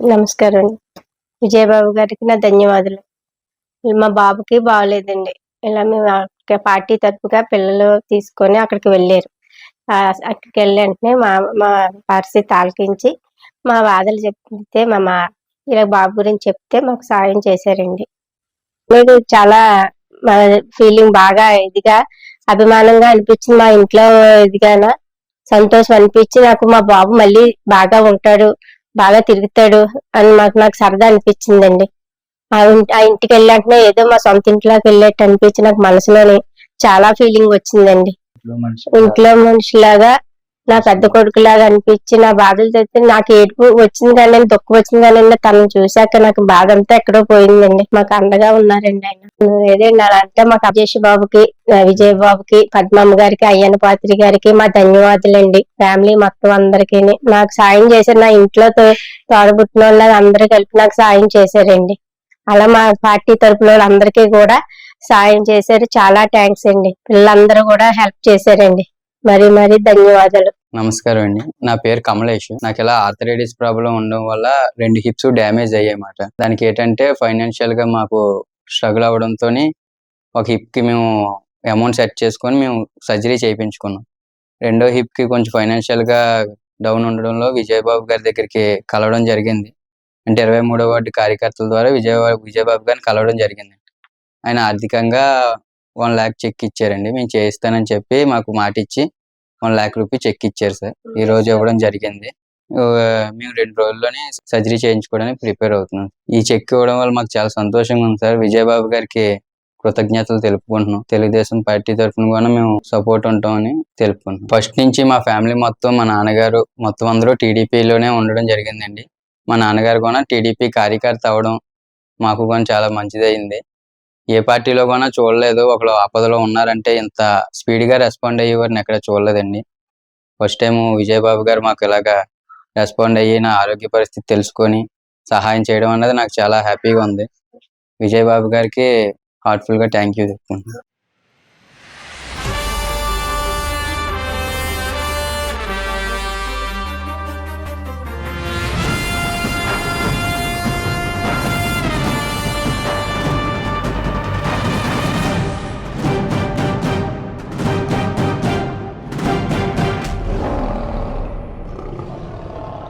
నమస్కారం అండి. విజయబాబు గారికి నా ధన్యవాదాలు. మా బాబుకి బాగోలేదండి. ఇలా మేము పార్టీ తరపుగా పిల్లలు తీసుకొని అక్కడికి వెళ్ళారు. అక్కడికెళ్ళి వెంటనే మా మా పరిస్థితి ఆలకించి, మా బాధలు చెప్తే ఇలా బాబు గురించి చెప్తే మాకు సాయం చేశారండి. నాకు చాలా మా ఫీలింగ్ బాగా ఇదిగా, అభిమానంగా అనిపించింది. మా ఇంట్లో ఇదిగాన సంతోషం అనిపించి, నాకు మా బాబు మళ్ళీ బాగా ఉంటాడు, బాగా తిరుగుతాడు అని నాకు సరదా అనిపించిందండి. ఆ ఇంటికెళ్ళి వెంటనే ఏదో మా సొంత ఇంట్లోకి వెళ్ళేట్టు అనిపించి నాకు మనసులోని చాలా ఫీలింగ్ వచ్చిందండి. ఇంట్లో మనిషిలాగా, నా పెద్ద కొడుకులాగా అనిపించి, నా బాధలు తెస్తే నాకు ఏడుపు వచ్చింది కానీ, దుఃఖం వచ్చింది కానీ, తనను చూశాక నాకు బాధ అంతా ఎక్కడో పోయిందండి. మాకు అండగా ఉన్నారండి ఆయన. ఏదండి అలా అంటే మాకు అజేష్ బాబుకి, విజయ్ బాబుకి, పద్మమ్మ గారికి, అయ్యన్న పాత్రి గారికి మా ధన్యవాదాలండి. ఫ్యామిలీ మొత్తం అందరికీ నాకు సాయం చేశారు. నా ఇంట్లో తోడబుట్టిన వాళ్ళు అందరూ కలిపి నాకు సాయం చేశారండి. అలా మా పార్టీ తరపున అందరికీ కూడా సాయం చేశారు. చాలా థ్యాంక్స్ అండి. పిల్లలందరూ కూడా హెల్ప్ చేశారండి. మరీ ధన్యవాదాలు. నమస్కారం అండి. నా పేరు కమలేష్. నాకు ఇలా ఆర్థరైటిస్ ప్రాబ్లం ఉండడం వల్ల 2 హిప్స్ డ్యామేజ్ అయ్యాయన్నమాట. దానికి ఏంటంటే ఫైనాన్షియల్ గా మాకు స్ట్రగుల్ అవడంతో ఒక హిప్ కి మేము అమౌంట్ సెట్ చేసుకొని మేము సర్జరీ చేయించుకున్నాం. రెండో హిప్ కి కొంచెం ఫైనాన్షియల్ గా డౌన్ ఉండడంలో విజయబాబు గారి దగ్గరికి కలవడం జరిగింది. అంటే 23వ వార్డు కార్యకర్తల ద్వారా విజయబాబు గారిని కలవడం జరిగింది. ఆయన ఆర్థికంగా 1 lakh చెక్ ఇచ్చారండి. మేము చేయిస్తానని చెప్పి మాకు మాట ఇచ్చి 1 lakh రూపీస్ చెక్ ఇచ్చారు సార్. ఈ రోజు ఇవ్వడం జరిగింది. మేము 2 రోజుల్లోనే సర్జరీ చేయించుకోవడానికి ప్రిపేర్ అవుతున్నాం. ఈ చెక్ ఇవ్వడం వల్ల మాకు చాలా సంతోషంగా ఉంది సార్. విజయబాబు గారికి కృతజ్ఞతలు తెలుపుకుంటున్నాం. తెలుగుదేశం పార్టీ తరఫున కూడా మేము సపోర్ట్ ఉంటామని తెలుపుకుంటున్నాం. ఫస్ట్ నుంచి మా ఫ్యామిలీ మొత్తం, మా నాన్నగారు మొత్తం అందరూ టీడీపీలోనే ఉండడం జరిగిందండి. మా నాన్నగారు కూడా టీడీపీ కార్యకర్త అవడం మాకు కూడా చాలా మంచిదయింది. ఏ పార్టీలో కూడా చూడలేదు. ఒకళ్ళు ఆపదలో ఉన్నారంటే ఇంత స్పీడ్గా రెస్పాండ్ అయ్యేవారిని ఎక్కడ చూడలేదండి. ఫస్ట్ టైం విజయబాబు గారు మాకు ఇలాగా రెస్పాండ్ అయ్యి నా ఆరోగ్య పరిస్థితి తెలుసుకొని సహాయం చేయడం అనేది నాకు చాలా హ్యాపీగా ఉంది. విజయబాబు గారికి హార్ట్ఫుల్గా థ్యాంక్ యూ చెప్తున్నాను.